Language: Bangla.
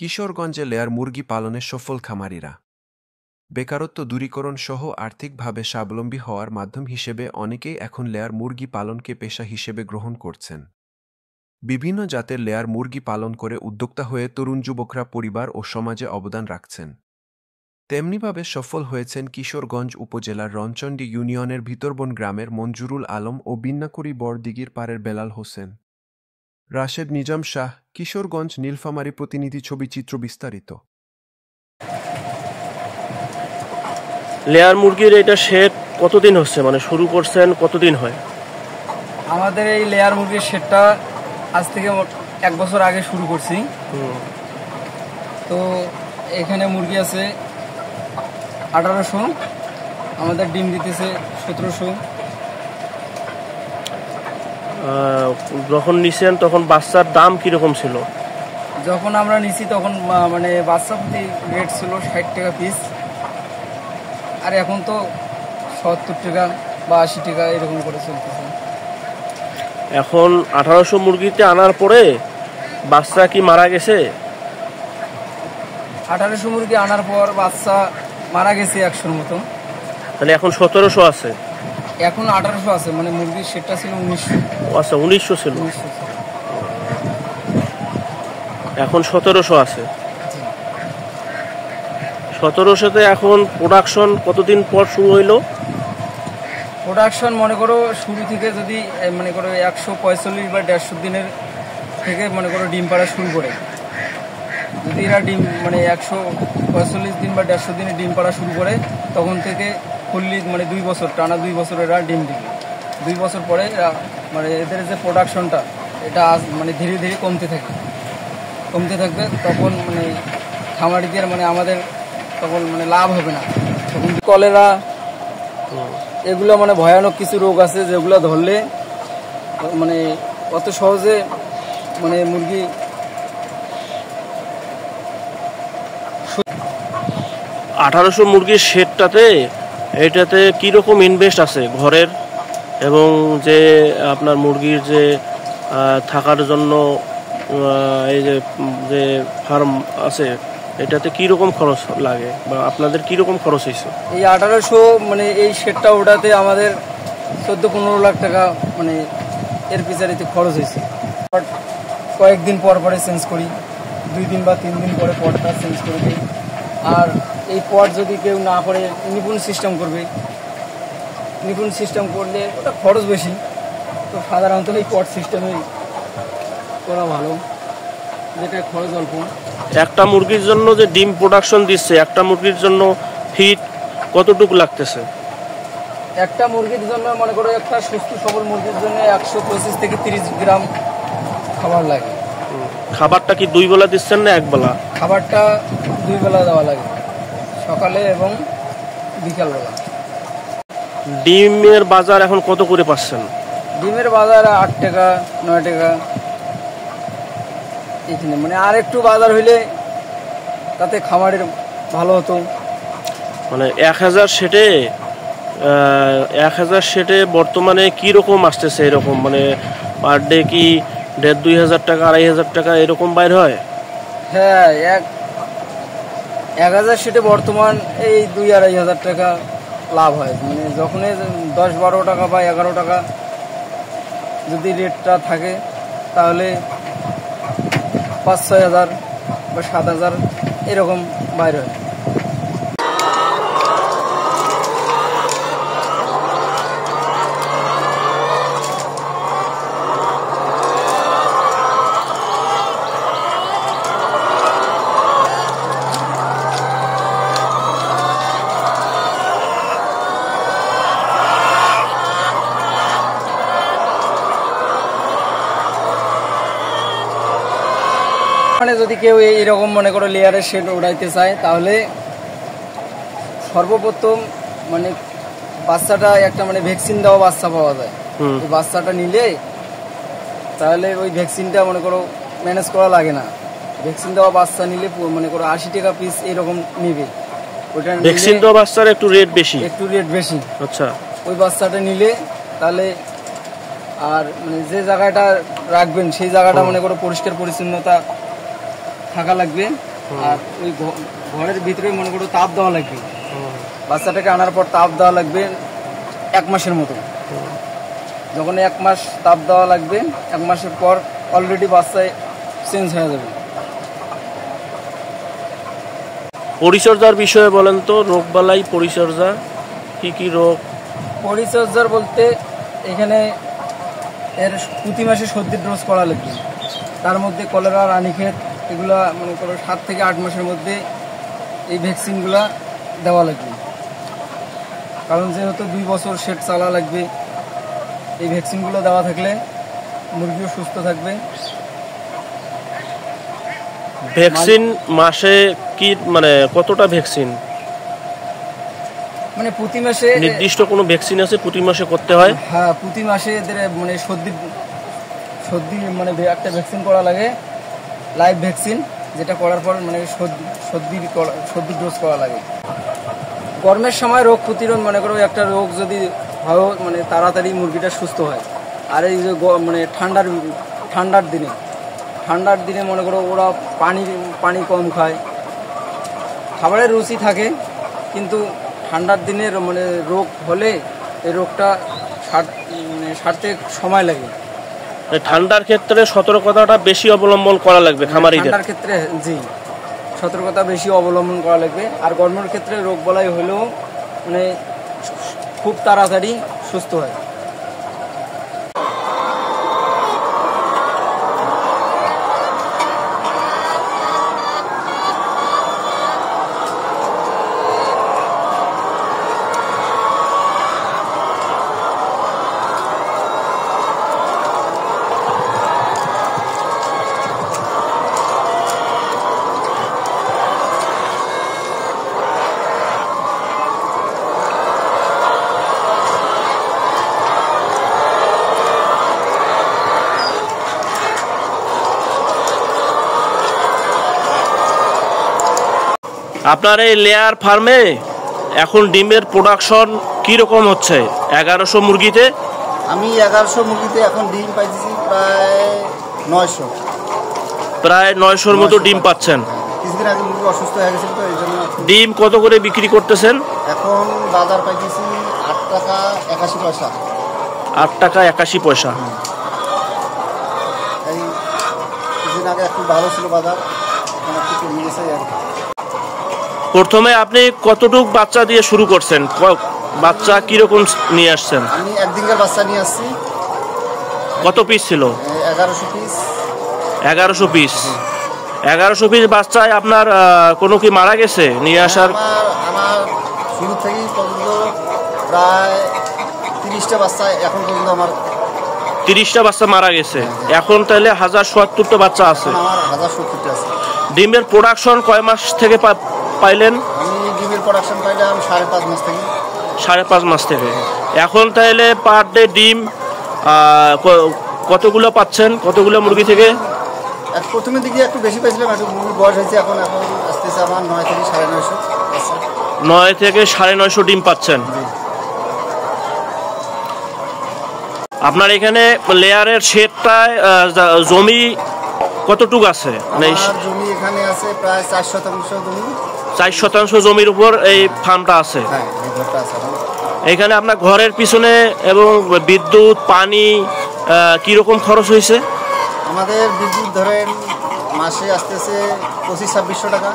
কিশোরগঞ্জে লেয়ার মুরগি পালনে সফল খামারিরা বেকারত্ব দূরীকরণ সহ আর্থিকভাবে স্বাবলম্বী হওয়ার মাধ্যম হিসেবে অনেকেই এখন লেয়ার মুরগি পালনকে পেশা হিসেবে গ্রহণ করছেন। বিভিন্ন জাতের লেয়ার মুরগি পালন করে উদ্যোক্তা হয়ে তরুণ যুবকরা পরিবার ও সমাজে অবদান রাখছেন। তেমনিভাবে সফল হয়েছেন কিশোরগঞ্জ উপজেলার রণচণ্ডী ইউনিয়নের ভিতরবন গ্রামের মঞ্জুরুল আলম ও বিন্নাকুড়ি বড়দিঘির পাড়ের বেলাল হোসেন। রাশেদ নিজাম শাহ, কিশোরগঞ্জ, নীলফামারী প্রতিনিধি। ছবি চিত্র বিস্তারিত। লেয়ার মুরগির এটা শেড কতদিন হচ্ছে, মানে শুরু করছেন কতদিন হয়? আমাদের এই লেয়ার মুরগির শেডটা আজ থেকে 1 বছর আগে শুরু করছি। তো এখানে মুরগি আছে 1800, আমাদের ডিম দিতেছে 1700। যখন নিছেন তখন বাচ্চার দাম কিরকম ছিল? যখন আমরা নিছি তখন মানে বাচ্চা প্রতি রেট ছিল 60 টাকা পিস, আর এখন তো 70 টাকা বা 80 টাকা এরকম করে চলতেছে। এখন 1800 মুরগিতে আনার পরে বাচ্চা কি মারা গেছে? 1800 মুরগি আনার পর বাচ্চা মারা গেছে 100-র মতো। তাহলে এখন 1700 আছে? এখন 1800 আছে, মানে মুরগির শেডটা ছিল 1900। আচ্ছা, 1900 ছিল, এখন 1700 আছে। 1700তে এখন প্রোডাকশন কতদিন পর শুরু হইলো? প্রোডাকশন মনে করো শুরু থেকে যদি মনে করো 145 বা 150 দিনের থেকে মনে করো ডিম পাড়া শুরু করে, যদি এরা ডিম মানে 145 দিন বা 150 দিনে ডিম পাড়া শুরু করে, তখন থেকে ফুললি মানে 2 বছর টানা 2 বছর এরা ডিম দিবে। 2 বছর পরে এরা মানে এদের যে প্রোডাকশনটা এটা মানে ধীরে ধীরে কমতে থাকবে। তখন মানে খামারিদের মানে আমাদের তখন মানে লাভ হবে না। তখন কলেরা এগুলো মানে ভয়ানক কিছু রোগ আছে যেগুলো ধরলে মানে অত সহজে মানে মুরগি। 1800 মুরগির শেডটাতে এটাতে কীরকম ইনভেস্ট আছে ঘরের, এবং যে আপনার মুরগির যে থাকার জন্য এই যে ফার্ম আছে এটাতে কীরকম খরচ লাগে বা আপনাদের কীরকম খরচ হয়েছে? এই 1800 মানে এই শেডটা ওটাতে আমাদের 14-15 লাখ টাকা মানে এর পিছারিতে খরচ হয়েছে। কয়েকদিন পর পরে চেঞ্জ করি, 2 দিন বা 3 দিন পরে পটটা চেঞ্জ করে দিই। আর এই পট যদি কেউ না করে নিপুণ সিস্টেম করবে, নিপুণ সিস্টেম করলে ওটা খরচ বেশি। তো সাধারণত এই পট সিস্টেমে করা ভালো, যেটা খরচ অল্প। একটা মুরগির জন্য যে ডিম প্রোডাকশন দিচ্ছে, একটা মুরগির জন্য ফিড কতটুকু লাগতেছে? একটা মুরগির জন্য মনে করো একটা সুস্থ সবল মুরগির জন্য 125 থেকে 30 গ্রাম খাবার লাগে। খাবারটা কি 2 বেলা দিচ্ছেন না 1 বেলা? খাবারটা 2 বেলা দেওয়া লাগে, সকালে এবং বিকালবেলা। ডিমের বাজার এখন কত করে পাচ্ছেন? ডিমের বাজার 8 টাকা 9 টাকা এখানে, মানে আর একটু বাজার হইলে তাতে খামারের ভালো হতো। মানে 1000 শেটে বর্তমানে কীরকম আসতেছে? এরকম মানে পার ডে কি 1500-2000 টাকা 2500 টাকা এরকম বাইর হয়? হ্যাঁ, 1000 শেটে বর্তমান এই 2-2500 টাকা লাভ হয়। মানে যখনই 10-12 টাকা বা 11 টাকা যদি রেটটা থাকে তাহলে 5-6 হাজার বা 7 হাজার এরকম বাইর হয়। মানে যদি কেউ এইরকম মনে করো লেয়ারের শেড উড়াইতে চায়, তাহলে সর্বপ্রথম মানে বাচ্চাটা একটা মানে ভ্যাকসিন দেওয়া বাচ্চা পাওয়া যায়। ওই বাচ্চাটা নিলে তাহলে ওই ভ্যাকসিনটা মনে করো ম্যানেজ করা লাগে না। ভ্যাকসিন দেওয়া বাচ্চা নিলে মনে করো 80 টাকা পিস এরকম নেবে। ওইটা ভ্যাকসিন দেওয়া বাচ্চার একটু রেট বেশি। আচ্ছা, ওই বাচ্চাটা নিলে তাহলে আর মানে যে জায়গাটা রাখবেন সেই জায়গাটা মনে করো পরিষ্কার পরিচ্ছন্নতা থাকা লাগবে। আর ওই ঘরের ভিতরে মনে করো তাপ দেওয়া লাগবে। বাচ্চাটাকে আনার পর তাপ দেওয়া লাগবে 1 মাসের মতো। যখন 1 মাস তাপ দেওয়া লাগবে, 1 মাসের পর অলরেডি বাচ্চায় চেঞ্জ হয়ে যাবে। পরিচর্যার বিষয়ে বলেন তো, রোগবালাই পরিচর্যা কি কি রোগ? পরিচর্যার বলতে এখানে এর প্রতি মাসে সর্দির ডোজ করা লাগবে। তার মধ্যে কলেরা, রানীক্ষেত এগুলা মনে করো 7 থেকে 8 মাসের মধ্যে এই ভ্যাকসিনগুলা দেওয়া লাগবে। কারণ যেহেতু 2 বছর শেড চালা লাগবে, এই ভ্যাকসিনগুলো দেওয়া থাকলে মুরগিও সুস্থ থাকবে। ভ্যাকসিন মাসে কি মানে কতটা ভ্যাকসিন? মানে প্রতি মাসে নির্দিষ্ট কোনো ভ্যাকসিন আছে প্রতি মাসে করতে হয়? হ্যাঁ, প্রতি মাসে এদের মানে সর্দি মানে একটা ভ্যাকসিন করা লাগে, লাইভ ভ্যাকসিন, যেটা করার পর মানে সর্দির ডোজ করা লাগে। গরমের সময় রোগ প্রতিরোধ মনে করো একটা রোগ যদি হয় মানে তাড়াতাড়ি মুরগিটা সুস্থ হয়। আর এই যে মানে ঠান্ডার দিনে মনে করো ওরা পানি কম খায়, খাবারের রুচি থাকে, কিন্তু ঠান্ডার দিনের মানে রোগ হলে এই রোগটা সারতে সময় লাগে। ঠান্ডার ক্ষেত্রে সতর্কতাটা বেশি অবলম্বন করা লাগবে খামারিদের। ঠান্ডার ক্ষেত্রে জি, সতর্কতা বেশি অবলম্বন করা লাগবে। আর গরমের ক্ষেত্রে রোগ বালাই হলেও মানে খুব তাড়াতাড়ি সুস্থ হয়। আপনার এই লেয়ার ফার্মে এখন ডিমের প্রোডাকশন কি রকম হচ্ছে? 1100 মুরগিতে আমি 1100 মুরগিতে এখন ডিম পাইছি প্রায় 900 মতো ডিম পাচ্ছেন। কিছুদিন আগে মুরগি অসুস্থ হয়ে গেছিল, তো এই জন্য। ডিম কত করে বিক্রি করতেছেন? এখন বাজার পাইছি 8 টাকা 81 পয়সা। 8 টাকা 81 পয়সা। এই কিছুদিন আগে একটু ভালো ছিল বাজার, এখন একটু কমে গেছে আর কি। প্রথমে আপনি কতটুক বাচ্চা দিয়ে শুরু করছেন? বাচ্চা কিরকম নিয়ে আসছেন? আমি একদিনকার বাচ্চা নিয়ে আসছি। কত পিস ছিল? 1100 পিস। 1100 পিস। 1100 পিস বাচ্চায় আপনার কোনো কি মারা গেছে নিয়ে আসার? আমার শুরু থেকেই পর্যন্ত প্রায় 30টা বাচ্চা এখন পর্যন্ত আমার 30টা বাচ্চা মারা গেছে। এখন তাহলে 1070টা বাচ্চা আছে। আমার 1070টা আছে। ডিমের প্রোডাকশন কয় মাস থেকে পাইলেন? আমি ডিমের প্রোডাকশন পাইলাম 5.5 মাস থেকে। 5.5 মাস থেকে। এখন তাহলে পার ডে ডিম কতগুলো পাচ্ছেন? কতগুলো মুরগি থেকে? প্রথমের দিকে একটু বেশি পাইছিলাম, একটু মুরগির বয়স হয়েছে, এখন আসতেছে আমার 9 থেকে 950। 9 থেকে 950 ডিম পাচ্ছেন। আপনার এখানে লেয়ারের শেডটায় জমি কতটুকু আছে? জমি এখানে আছে প্রায় 4 শতাংশ জমি। 4 শতাংশ জমির উপর এই ফার্মটা আছে। হ্যাঁ, এই ঘরটা আছে। এখানে আপনার ঘরের পিছনে এবং বিদ্যুৎ, পানি কিরকম খরচ হয়েছে? আমাদের বিদ্যুৎ ধরেন মাসে আসতেছে 25-2600 টাকা।